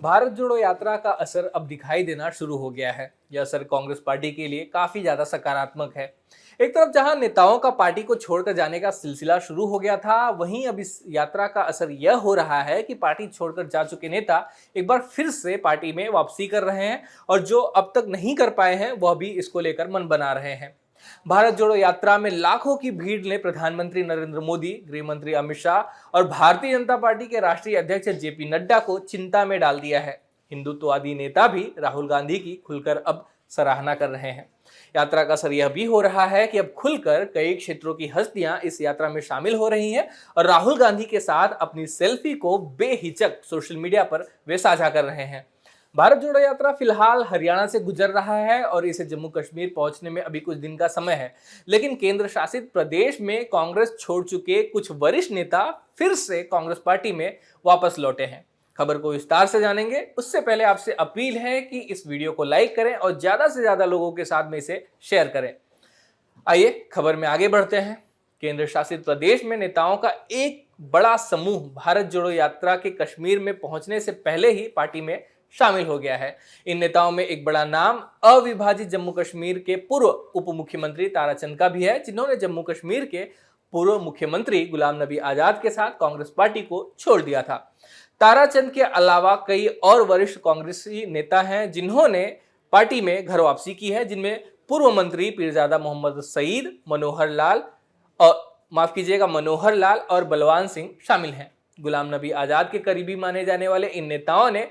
भारत जोड़ो यात्रा का असर अब दिखाई देना शुरू हो गया है। यह असर कांग्रेस पार्टी के लिए काफी ज्यादा सकारात्मक है। एक तरफ जहां नेताओं का पार्टी को छोड़कर जाने का सिलसिला शुरू हो गया था, वहीं अब इस यात्रा का असर यह हो रहा है कि पार्टी छोड़कर जा चुके नेता एक बार फिर से पार्टी में वापसी कर रहे हैं और जो अब तक नहीं कर पाए हैं वह भी इसको लेकर मन बना रहे हैं। भारत जोड़ो यात्रा में लाखों की भीड़ ने प्रधानमंत्री नरेंद्र मोदी, गृह मंत्री अमित शाह और भारतीय जनता पार्टी के राष्ट्रीय अध्यक्ष जेपी नड्डा को चिंता में डाल दिया है। हिंदुत्ववादी नेता भी राहुल गांधी की खुलकर अब सराहना कर रहे हैं। यात्रा का असर यह भी हो रहा है कि अब खुलकर कई क्षेत्रों की हस्तियां इस यात्रा में शामिल हो रही हैं और राहुल गांधी के साथ अपनी सेल्फी को बेहिचक सोशल मीडिया पर वे साझा कर रहे हैं। भारत जोड़ो यात्रा फिलहाल हरियाणा से गुजर रहा है और इसे जम्मू कश्मीर पहुंचने में अभी कुछ दिन का समय है, लेकिन केंद्र शासित प्रदेश में कांग्रेस छोड़ चुके कुछ वरिष्ठ नेता फिर से कांग्रेस पार्टी में वापस लौटे हैं। खबर को विस्तार से जानेंगे उससे पहले आपसे अपील है कि इस वीडियो को लाइक करें और ज्यादा से ज्यादा लोगों के साथ में इसे शेयर करें। आइए खबर में आगे बढ़ते हैं। केंद्र शासित प्रदेश में नेताओं का एक बड़ा समूह भारत जोड़ो यात्रा के कश्मीर में पहुंचने से पहले ही पार्टी में शामिल हो गया है। इन नेताओं में एक बड़ा नाम अविभाजित जम्मू कश्मीर के पूर्व उप मुख्यमंत्री ताराचंद का भी है, जिन्होंने जम्मू कश्मीर के पूर्व मुख्यमंत्री गुलाम नबी आजाद के साथ कांग्रेस पार्टी को छोड़ दिया था। ताराचंद के अलावा कई और वरिष्ठ कांग्रेसी नेता हैं जिन्होंने पार्टी में घर वापसी की है, जिनमें पूर्व मंत्री पीरजादा मोहम्मद सईद, मनोहर लाल और बलवान सिंह शामिल हैं। गुलाम नबी आजाद के करीबी माने जाने वाले इन नेताओं ने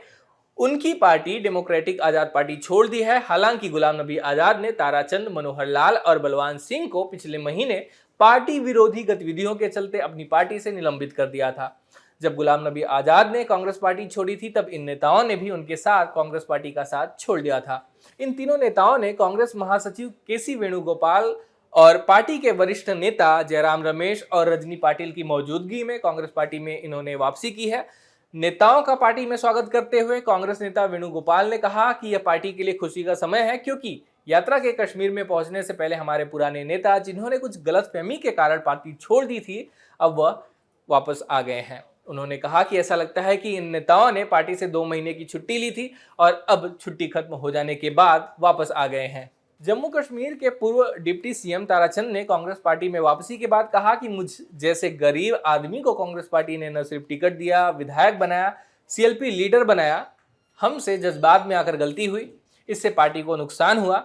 उनकी पार्टी डेमोक्रेटिक आजाद पार्टी छोड़ दी है। हालांकि गुलाम नबी आजाद ने ताराचंद, मनोहर लाल और बलवान सिंह को पिछले महीने पार्टी विरोधी गतिविधियों के चलते अपनी पार्टी से निलंबित कर दिया था। जब गुलाम नबी आजाद ने कांग्रेस पार्टी छोड़ी थी, तब इन नेताओं ने भी उनके साथ कांग्रेस पार्टी का साथ छोड़ दिया था। इन तीनों नेताओं ने कांग्रेस महासचिव केसी वेणुगोपाल और पार्टी के वरिष्ठ नेता जयराम रमेश और रजनी पाटिल की मौजूदगी में कांग्रेस पार्टी में इन्होंने वापसी की है। नेताओं का पार्टी में स्वागत करते हुए कांग्रेस नेता वेणुगोपाल ने कहा कि यह पार्टी के लिए खुशी का समय है, क्योंकि यात्रा के कश्मीर में पहुंचने से पहले हमारे पुराने नेता, जिन्होंने कुछ गलतफहमी के कारण पार्टी छोड़ दी थी, अब वह वापस आ गए हैं। उन्होंने कहा कि ऐसा लगता है कि इन नेताओं ने पार्टी से 2 महीने की छुट्टी ली थी और अब छुट्टी खत्म हो जाने के बाद वापस आ गए हैं। जम्मू कश्मीर के पूर्व डिप्टी सीएम ताराचंद ने कांग्रेस पार्टी में वापसी के बाद कहा कि मुझ जैसे गरीब आदमी को कांग्रेस पार्टी ने न सिर्फ टिकट दिया, विधायक बनाया, सीएलपी लीडर बनाया, हमसे जज्बात में आकर गलती हुई, इससे पार्टी को नुकसान हुआ,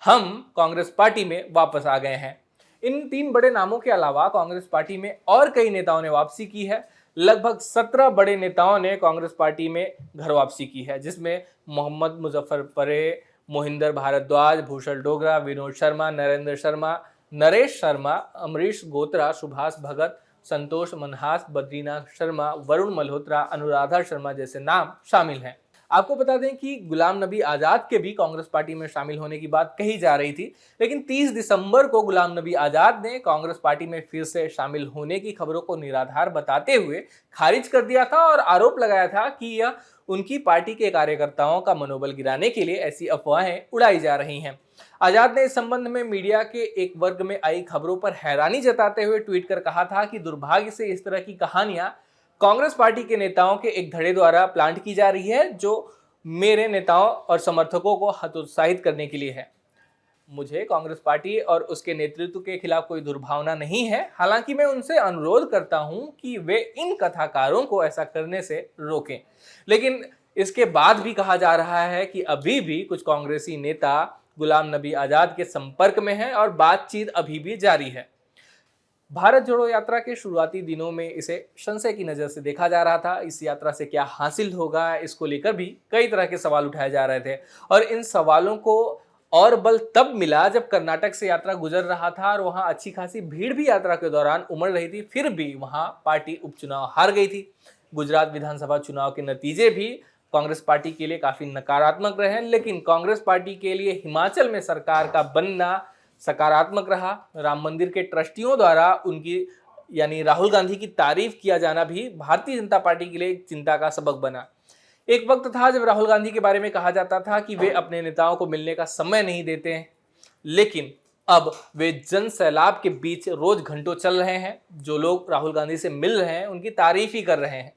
हम कांग्रेस पार्टी में वापस आ गए हैं। इन 3 बड़े नामों के अलावा कांग्रेस पार्टी में और कई नेताओं ने वापसी की है। लगभग 17 बड़े नेताओं ने कांग्रेस पार्टी में घर वापसी की है, जिसमें मोहम्मद मुजफ्फर परे, मोहिंदर भारद्वाज, भूषण डोगरा, विनोद शर्मा, नरेंद्र शर्मा, नरेश शर्मा, अमरीश गोत्रा, सुभाष भगत, संतोष मनहास, बद्रीनाथ शर्मा, वरुण मल्होत्रा, अनुराधा शर्मा जैसे नाम शामिल हैं। आपको बता दें कि गुलाम नबी आजाद के भी कांग्रेस पार्टी में शामिल होने की बात कही जा रही थी, लेकिन 30 दिसंबर को गुलाम नबी आजाद ने कांग्रेस पार्टी में फिर से शामिल होने की खबरों को निराधार बताते हुए खारिज कर दिया था और आरोप लगाया था कि यह उनकी पार्टी के कार्यकर्ताओं का मनोबल गिराने के लिए ऐसी अफवाहें उड़ाई जा रही हैं। आजाद ने इस संबंध में मीडिया के एक वर्ग में आई खबरों पर हैरानी जताते हुए ट्वीट कर कहा था कि दुर्भाग्य से इस तरह की कहानियां कांग्रेस पार्टी के नेताओं के एक धड़े द्वारा प्लांट की जा रही है, जो मेरे नेताओं और समर्थकों को हतोत्साहित करने के लिए है। मुझे कांग्रेस पार्टी और उसके नेतृत्व के खिलाफ कोई दुर्भावना नहीं है। हालांकि मैं उनसे अनुरोध करता हूं कि वे इन कथाकारों को ऐसा करने से रोकें। लेकिन इसके बाद भी कहा जा रहा है कि अभी भी कुछ कांग्रेसी नेता गुलाम नबी आजाद के संपर्क में हैं और बातचीत अभी भी जारी है। भारत जोड़ो यात्रा के शुरुआती दिनों में इसे संशय की नज़र से देखा जा रहा था। इस यात्रा से क्या हासिल होगा, इसको लेकर भी कई तरह के सवाल उठाए जा रहे थे और इन सवालों को और बल तब मिला जब कर्नाटक से यात्रा गुजर रहा था और वहां अच्छी खासी भीड़ भी यात्रा के दौरान उमड़ रही थी, फिर भी वहां पार्टी उपचुनाव हार गई थी। गुजरात विधानसभा चुनाव के नतीजे भी कांग्रेस पार्टी के लिए काफी नकारात्मक रहे, लेकिन कांग्रेस पार्टी के लिए हिमाचल में सरकार का बनना सकारात्मक रहा। राम मंदिर के ट्रस्टियों द्वारा उनकी यानी राहुल गांधी की तारीफ किया जाना भी भारतीय जनता पार्टी के लिए एक चिंता का सबक बना। एक वक्त था जब राहुल गांधी के बारे में कहा जाता था कि वे अपने नेताओं को मिलने का समय नहीं देते हैं, लेकिन अब वे जन सैलाब के बीच रोज घंटों चल रहे हैं। जो लोग राहुल गांधी से मिल रहे हैं उनकी तारीफ ही कर रहे हैं।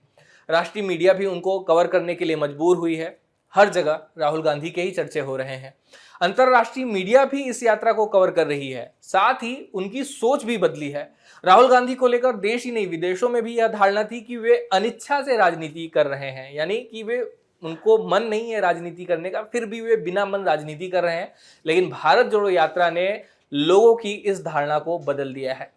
राष्ट्रीय मीडिया भी उनको कवर करने के लिए मजबूर हुई है। हर जगह राहुल गांधी के ही चर्चे हो रहे हैं। अंतर्राष्ट्रीय मीडिया भी इस यात्रा को कवर कर रही है, साथ ही उनकी सोच भी बदली है। राहुल गांधी को लेकर देश ही नहीं विदेशों में भी यह धारणा थी कि वे अनिच्छा से राजनीति कर रहे हैं, यानी कि वे उनको मन नहीं है राजनीति करने का, फिर भी वे बिना मन राजनीति कर रहे हैं। लेकिन भारत जोड़ो यात्रा ने लोगों की इस धारणा को बदल दिया है।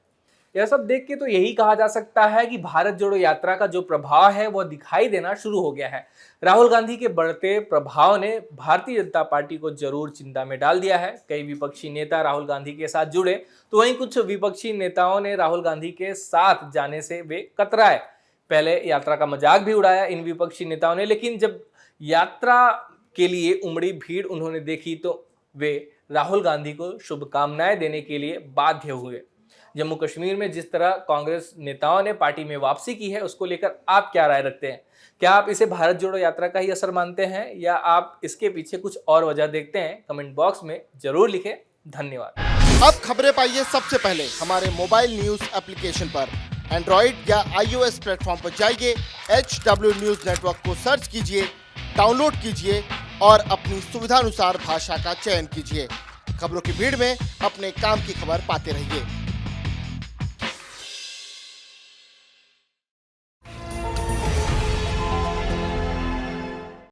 यह सब देख के तो यही कहा जा सकता है कि भारत जोड़ो यात्रा का जो प्रभाव है वह दिखाई देना शुरू हो गया है। राहुल गांधी के बढ़ते प्रभाव ने भारतीय जनता पार्टी को जरूर चिंता में डाल दिया है। कई विपक्षी नेता राहुल गांधी के साथ जुड़े, तो वहीं कुछ विपक्षी नेताओं ने राहुल गांधी के साथ जाने से वे कतराए। पहले यात्रा का मजाक भी उड़ाया इन विपक्षी नेताओं ने, लेकिन जब यात्रा के लिए उमड़ी भीड़ उन्होंने देखी तो वे राहुल गांधी को शुभकामनाएं देने के लिए बाध्य हुए। जम्मू कश्मीर में जिस तरह कांग्रेस नेताओं ने पार्टी में वापसी की है, उसको लेकर आप क्या राय रखते हैं? क्या आप इसे भारत जोड़ो यात्रा का ही असर मानते हैं या आप इसके पीछे कुछ और वजह देखते हैं? कमेंट बॉक्स में जरूर लिखें। धन्यवाद। अब खबरें पाइए सबसे पहले हमारे मोबाइल न्यूज एप्लीकेशन पर। एंड्रॉइड या iOS प्लेटफॉर्म पर जाइए, HW न्यूज नेटवर्क को सर्च कीजिए, डाउनलोड कीजिए और अपनी सुविधानुसार भाषा का चयन कीजिए। खबरों की भीड़ में अपने काम की खबर पाते रहिए।